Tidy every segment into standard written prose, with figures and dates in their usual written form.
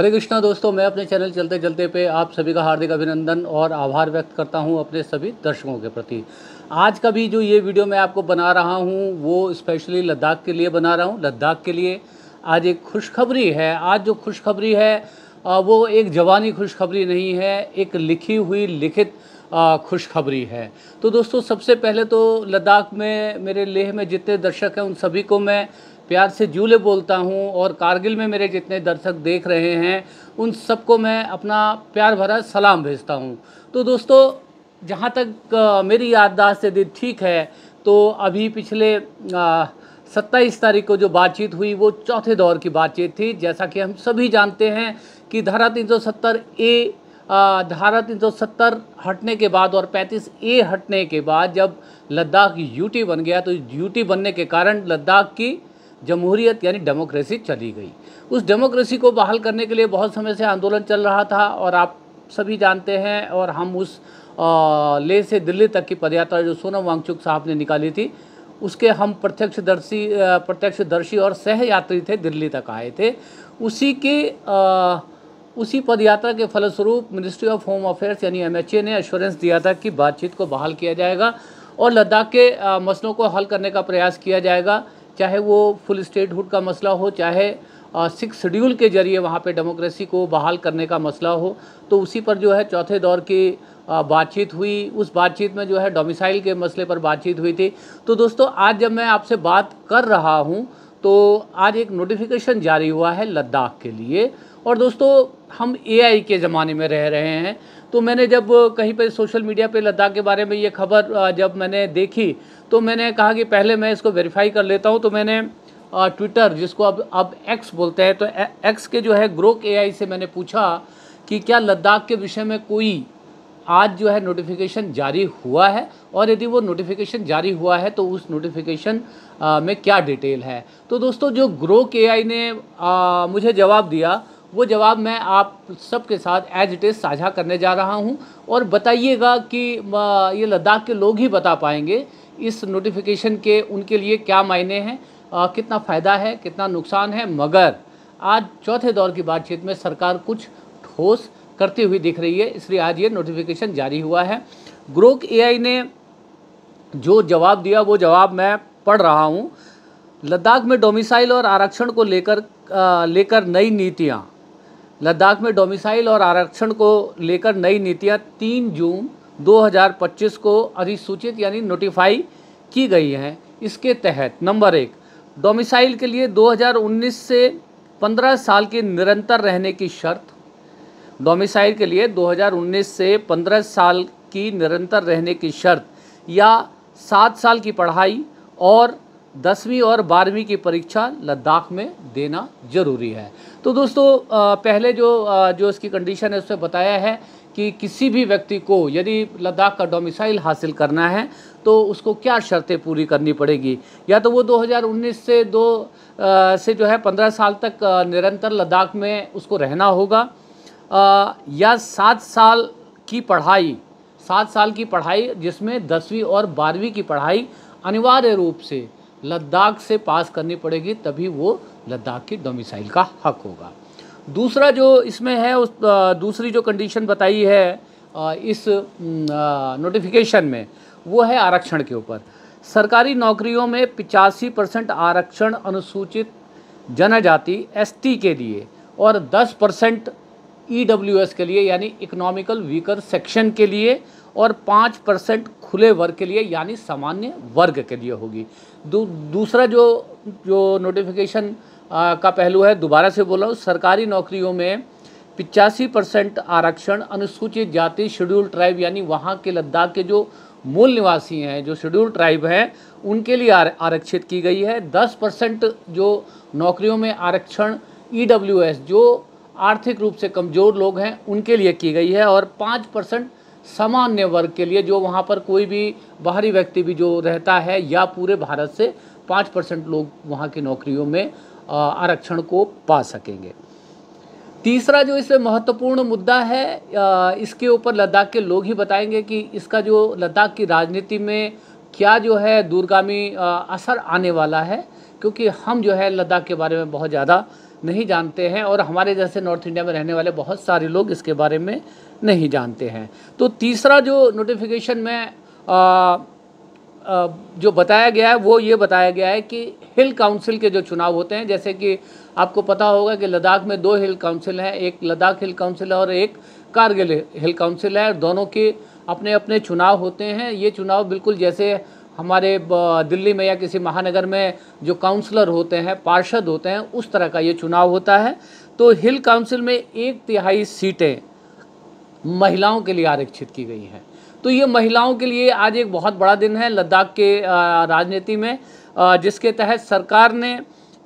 हरे कृष्णा दोस्तों, मैं अपने चैनल चलते चलते पे आप सभी का हार्दिक अभिनंदन और आभार व्यक्त करता हूं अपने सभी दर्शकों के प्रति। आज का भी जो ये वीडियो मैं आपको बना रहा हूं वो स्पेशली लद्दाख के लिए बना रहा हूं। लद्दाख के लिए आज एक खुशखबरी है। आज जो खुशखबरी है वो एक ज़बानी खुशखबरी नहीं है, एक लिखी हुई लिखित खुशखबरी है। तो दोस्तों, सबसे पहले तो लद्दाख में मेरे लेह में जितने दर्शक हैं उन सभी को मैं प्यार से जूले बोलता हूं, और कारगिल में मेरे जितने दर्शक देख रहे हैं उन सबको मैं अपना प्यार भरा सलाम भेजता हूं। तो दोस्तों, जहां तक मेरी याददाश्त यदि ठीक है तो अभी पिछले 27 तारीख को जो बातचीत हुई वो चौथे दौर की बातचीत थी। जैसा कि हम सभी जानते हैं कि धारा 370 ए धारा 370 हटने के बाद और 35 ए हटने के बाद जब लद्दाख यूटी बन गया, तो यूटी बनने के कारण लद्दाख की जमहूरियत यानी डेमोक्रेसी चली गई। उस डेमोक्रेसी को बहाल करने के लिए बहुत समय से आंदोलन चल रहा था, और आप सभी जानते हैं। और हम उस लेह से दिल्ली तक की पदयात्रा जो सोनम वांगचुक साहब ने निकाली थी, उसके हम प्रत्यक्षदर्शी और सहयात्री थे, दिल्ली तक आए थे। उसी पदयात्रा के फलस्वरूप मिनिस्ट्री ऑफ होम अफेयर्स यानी MHA ने एश्योरेंस दिया था कि बातचीत को बहाल किया जाएगा और लद्दाख के मसलों को हल करने का प्रयास किया जाएगा, चाहे वो फुल स्टेटहुड का मसला हो, चाहे 6 शेड्यूल के जरिए वहाँ पे डेमोक्रेसी को बहाल करने का मसला हो। तो उसी पर जो है चौथे दौर की बातचीत हुई। उस बातचीत में जो है डोमिसाइल के मसले पर बातचीत हुई थी। तो दोस्तों, आज जब मैं आपसे बात कर रहा हूँ तो आज एक नोटिफिकेशन जारी हुआ है लद्दाख के लिए। और दोस्तों, हम AI के ज़माने में रह रहे हैं, तो मैंने जब कहीं पर सोशल मीडिया पे लद्दाख के बारे में ये खबर जब मैंने देखी तो मैंने कहा कि पहले मैं इसको वेरीफाई कर लेता हूँ। तो मैंने ट्विटर, जिसको अब X बोलते हैं, तो X के जो है ग्रोक AI से मैंने पूछा कि क्या लद्दाख के विषय में कोई आज जो है नोटिफिकेशन जारी हुआ है, और यदि वो नोटिफिकेशन जारी हुआ है तो उस नोटिफिकेशन में क्या डिटेल है। तो दोस्तों, जो ग्रोक AI ने मुझे जवाब दिया, वो जवाब मैं आप सबके साथ एज इट इज़ साझा करने जा रहा हूं, और बताइएगा कि ये लद्दाख के लोग ही बता पाएंगे इस नोटिफिकेशन के उनके लिए क्या मायने हैं, कितना फ़ायदा है, कितना नुकसान है। मगर आज चौथे दौर की बातचीत में सरकार कुछ ठोस करती हुई दिख रही है, इसलिए आज ये नोटिफिकेशन जारी हुआ है। ग्रोक AI ने जो जवाब दिया वो जवाब मैं पढ़ रहा हूँ। लद्दाख में डोमिसाइल और आरक्षण को लेकर नई नीतियाँ। लद्दाख में डोमिसाइल और आरक्षण को लेकर नई नीतियाँ 3 जून 2025 को अधिसूचित यानी नोटिफाई की गई हैं। इसके तहत नंबर 1, डोमिसाइल के लिए 2019 से 15 साल की निरंतर रहने की शर्त। डोमिसाइल के लिए 2019 से 15 साल की निरंतर रहने की शर्त या 7 साल की पढ़ाई और 10वीं और 12वीं की परीक्षा लद्दाख में देना जरूरी है। तो दोस्तों, पहले जो इसकी कंडीशन है उसमें बताया है कि किसी भी व्यक्ति को यदि लद्दाख का डोमिसाइल हासिल करना है तो उसको क्या शर्तें पूरी करनी पड़ेगी। या तो वो 2019 से जो है 15 साल तक निरंतर लद्दाख में उसको रहना होगा, या 7 साल की पढ़ाई जिसमें 10वीं और 12वीं की पढ़ाई अनिवार्य रूप से लद्दाख से पास करनी पड़ेगी, तभी वो लद्दाख की डोमिसाइल का हक होगा। दूसरा जो इसमें है, उस दूसरी जो कंडीशन बताई है इस नोटिफिकेशन में, वो है आरक्षण के ऊपर। सरकारी नौकरियों में 85% आरक्षण अनुसूचित जनजाति ST के लिए और 10% EWS के लिए यानी इकोनॉमिकल वीकर सेक्शन के लिए और 5% खुले वर्ग के लिए यानी सामान्य वर्ग के लिए होगी। दूसरा जो नोटिफिकेशन का पहलू है, दोबारा से बोल रहा हूँ, सरकारी नौकरियों में 85% आरक्षण अनुसूचित जाति शेड्यूल ट्राइब यानी वहाँ के लद्दाख के जो मूल निवासी हैं, जो शेड्यूल ट्राइब हैं, उनके लिए आरक्षित की गई है। 10% जो नौकरियों में आरक्षण EWS जो आर्थिक रूप से कमज़ोर लोग हैं उनके लिए की गई है, और 5% सामान्य वर्ग के लिए, जो वहाँ पर कोई भी बाहरी व्यक्ति भी जो रहता है या पूरे भारत से 5% लोग वहाँ की नौकरियों में आरक्षण को पा सकेंगे। तीसरा जो इसमें महत्वपूर्ण मुद्दा है, इसके ऊपर लद्दाख के लोग ही बताएंगे कि इसका जो लद्दाख की राजनीति में क्या जो है दूरगामी असर आने वाला है, क्योंकि हम जो है लद्दाख के बारे में बहुत ज़्यादा नहीं जानते हैं और हमारे जैसे नॉर्थ इंडिया में रहने वाले बहुत सारे लोग इसके बारे में नहीं जानते हैं। तो तीसरा जो नोटिफिकेशन में जो बताया गया है वो ये बताया गया है कि हिल काउंसिल के जो चुनाव होते हैं, जैसे कि आपको पता होगा कि लद्दाख में 2 हिल काउंसिल हैं, एक लद्दाख हिल काउंसिल है और एक कारगिल हिल काउंसिल है। दोनों के अपने अपने चुनाव होते हैं। ये चुनाव बिल्कुल जैसे हमारे दिल्ली में या किसी महानगर में जो काउंसलर होते हैं, पार्षद होते हैं, उस तरह का ये चुनाव होता है। तो हिल काउंसिल में 1/3 सीटें महिलाओं के लिए आरक्षित की गई हैं। तो ये महिलाओं के लिए आज एक बहुत बड़ा दिन है लद्दाख के राजनीति में, जिसके तहत सरकार ने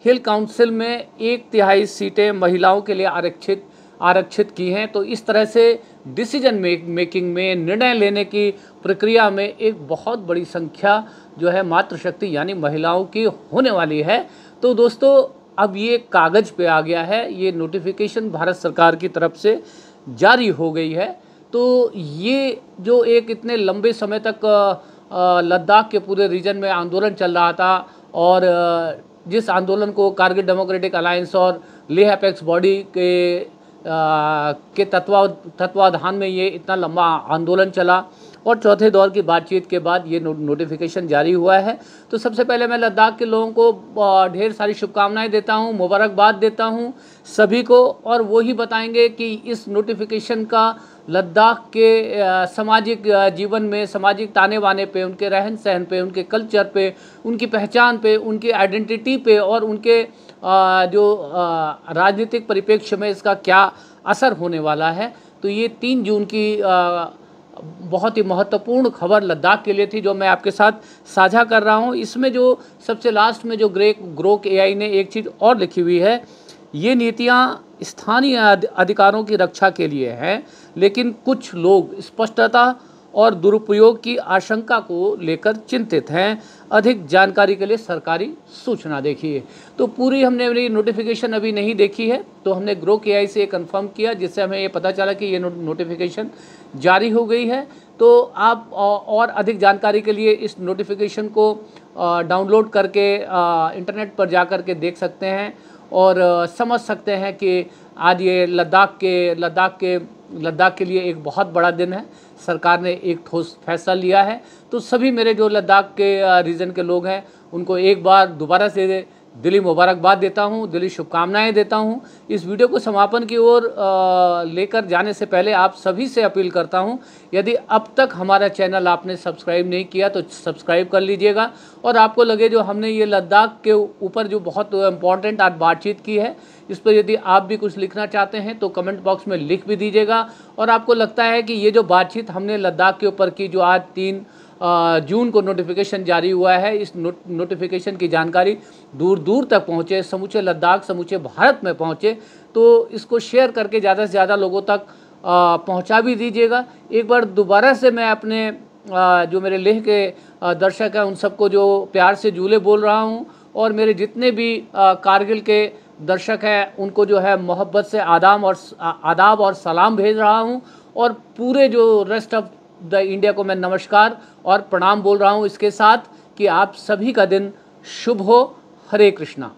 हिल काउंसिल में 1/3 सीटें महिलाओं के लिए आरक्षित की हैं। तो इस तरह से डिसीजन मेकिंग में, निर्णय लेने की प्रक्रिया में एक बहुत बड़ी संख्या जो है मातृशक्ति यानी महिलाओं की होने वाली है। तो दोस्तों अब ये कागज़ पे आ गया है, ये नोटिफिकेशन भारत सरकार की तरफ से जारी हो गई है। तो ये जो एक इतने लंबे समय तक लद्दाख के पूरे रीजन में आंदोलन चल रहा था और जिस आंदोलन को कारगिल डेमोक्रेटिक अलायंस और लेह अपेक्स बॉडी के तत्वाधान में ये इतना लंबा आंदोलन चला और चौथे दौर की बातचीत के बाद ये नोटिफिकेशन जारी हुआ है। तो सबसे पहले मैं लद्दाख के लोगों को ढेर सारी शुभकामनाएं देता हूं, मुबारकबाद देता हूं सभी को, और वो ही बताएंगे कि इस नोटिफिकेशन का लद्दाख के सामाजिक जीवन में, सामाजिक ताने बाने पे, उनके रहन सहन पे, उनके कल्चर पे, उनकी पहचान पे, उनकी आइडेंटिटी पे और उनके जो राजनीतिक परिप्रेक्ष्य में इसका क्या असर होने वाला है। तो ये 3 जून की बहुत ही महत्वपूर्ण खबर लद्दाख के लिए थी जो मैं आपके साथ साझा कर रहा हूँ। इसमें जो सबसे लास्ट में जो ग्रोक AI ने एक चीज़ और लिखी हुई है, ये नीतियाँ स्थानीय अधिकारों की रक्षा के लिए हैं, लेकिन कुछ लोग स्पष्टता और दुरुपयोग की आशंका को लेकर चिंतित हैं। अधिक जानकारी के लिए सरकारी सूचना देखिए। तो पूरी हमने मेरी नोटिफिकेशन अभी नहीं देखी है, तो हमने ग्रोक AI से कंफर्म किया, जिससे हमें ये पता चला कि ये नोटिफिकेशन जारी हो गई है। तो आप और अधिक जानकारी के लिए इस नोटिफिकेशन को डाउनलोड करके इंटरनेट पर जा कर के देख सकते हैं और समझ सकते हैं कि आज ये लद्दाख के लिए एक बहुत बड़ा दिन है। सरकार ने एक ठोस फैसला लिया है। तो सभी मेरे जो लद्दाख के रीजन के लोग हैं उनको एक बार दोबारा से दिली मुबारकबाद देता हूं, दिली शुभकामनाएं देता हूं। इस वीडियो को समापन की ओर लेकर जाने से पहले आप सभी से अपील करता हूं, यदि अब तक हमारा चैनल आपने सब्सक्राइब नहीं किया तो सब्सक्राइब कर लीजिएगा। और आपको लगे जो हमने ये लद्दाख के ऊपर जो बहुत इम्पॉर्टेंट आज बातचीत की है, इस पर यदि आप भी कुछ लिखना चाहते हैं तो कमेंट बॉक्स में लिख भी दीजिएगा। और आपको लगता है कि ये जो बातचीत हमने लद्दाख के ऊपर की, जो आज 3 जून को नोटिफिकेशन जारी हुआ है, इस नोटिफिकेशन की जानकारी दूर दूर तक पहुँचे, समूचे लद्दाख, समूचे भारत में पहुँचे, तो इसको शेयर करके ज़्यादा से ज़्यादा लोगों तक पहुँचा भी दीजिएगा। एक बार दोबारा से मैं अपने जो मेरे लेह के दर्शक हैं उन सबको जो प्यार से जूले बोल रहा हूँ, और मेरे जितने भी कारगिल के दर्शक हैं उनको जो है मोहब्बत से आदाब और सलाम भेज रहा हूँ, और पूरे जो रेस्ट ऑफ द इंडिया को मैं नमस्कार और प्रणाम बोल रहा हूँ इसके साथ कि आप सभी का दिन शुभ हो। हरे कृष्णा।